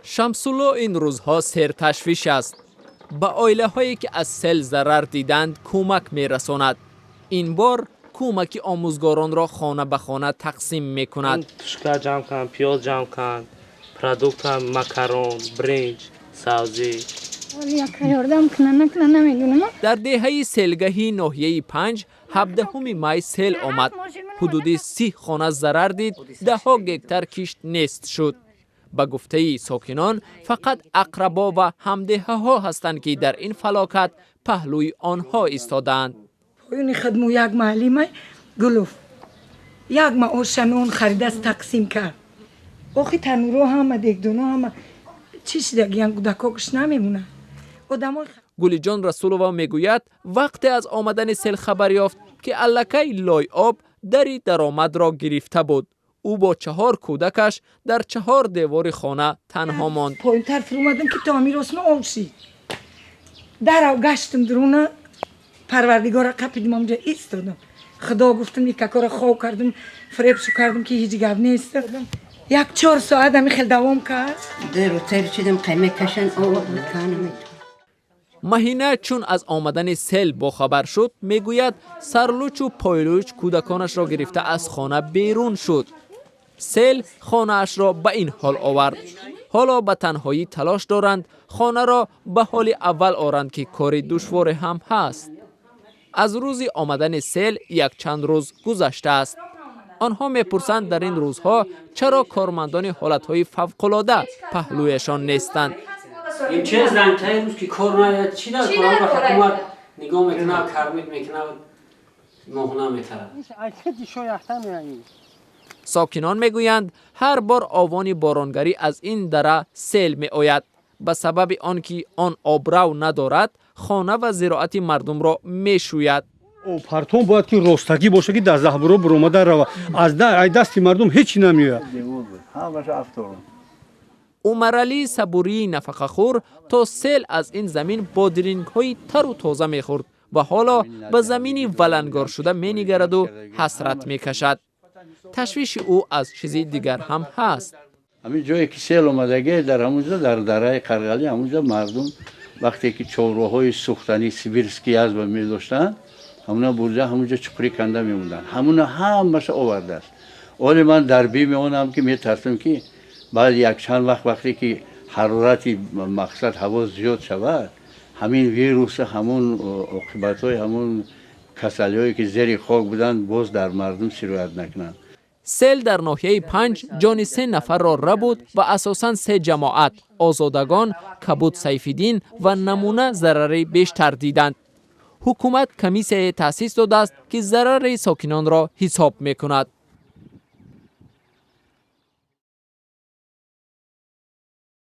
شمس‌الله این روزها سرتشویش است. به عائله هایی که از سیل ضرر دیدند کمک می رساند. این بار کمک آموزگاران را خانه به خانه تقسیم می کند. شکر جمع کن، پیاز جمع کن، پرودوکت مکرون، برنج، سبزی. در دهه سیلگهی ناحیه 5 17 می سیل آمد. حدود 30 خانه ضرر دید، ده ها گکتر کشت نیست شد. به گفته ساکنان فقط اقربا و همدهه ها هستند که در این فلاکت پهلوی آنها ایستادند. پایین خدمو یک معلمه گلوف یک ما آشنون خریده است تقسیم کرد. آخی تنورو هم دیگدونا هم چیش دیگه کودکاکش نمیمونه. گلی جان رسولووا میگوید وقتی از آمدن سیل خبر یافت که الکی لای آب دری درآمد را گرفته بود. او با 4 کودکش در 4 دیوار خانه تنها ماند. پایین طرف اومدم که تعمیر اسم آوشی. در گشتم درونه پروردگار قپیدم اونجا ایستادم. خدا گفتم یک کار خوب کردم، فریبشو کردم که هیچ گپ نیست. 1-4 ساعت همی خیلی دوام کرد. در تر شدم قیمه کشن آورد بکنم. مهینه چون از آمدن سیل باخبر شد میگوید سرلوچ و پایلوچ کودکانش را گرفته از خانه بیرون شد. سیل خانه اش را به این حال آورد. حالا به تنهایی تلاش دارند خانه را به حال اول آورند که کار دشوار هم هست. از روز آمدن سیل یک چند روز گذشته است. آنها میپرسند در این روزها چرا کارمندان حالتهای فوق‌العاده پهلویشان نیستند. این چه زنگ‌های روز که کار نهید چی داره؟ کار را حکومت نگاه میکنه، کرمید میکنه، مهنه میتره. ساکنان میگویند هر بار آوان بارانگری از این دره سیل می آید. به سبب آنکه آن آبرو ندارد خانه و زراعت مردم را می شوید. پرتون باید که راستگی باشه که در زهبرو برآمده روه. از دست مردم هیچی نمیاد. عمرعلی صبوری نفقه خور تا سیل از این زمین بادرینگ های تر و تازه می خورد و حالا به زمینی ولنگار شده می نگرد و حسرت می کشد. تشویش او از چیزی دیگر هم هست. همین جایی که سیل اومدگه در همونجا در دره قرقلی همونجا مردم وقتی که چوروهای سوختنی سیبیرسکی از به می داشتن همونا برجا همونجا چپری کنده میموندن. همونا همش آورده است. ولی من در بیم اونم که می ترسم که بعد یک چند وقتی که حرارتی مقصد هوا زیاد شود همین ویروس همون عاقبت‌های همون کسلی‌هایی که زیر خاک بودن باز در مردم سرایت نکنند. سیل در ناحیه 5 جان 3 نفر را ربود و اساساً 3 جماعت آزادگان، کبود سیفیدین و نمونه ضرری بیشتر دیدند. حکومت کمیسیه تأسیس داده است که ضرر ساکنان را حساب می‌کند.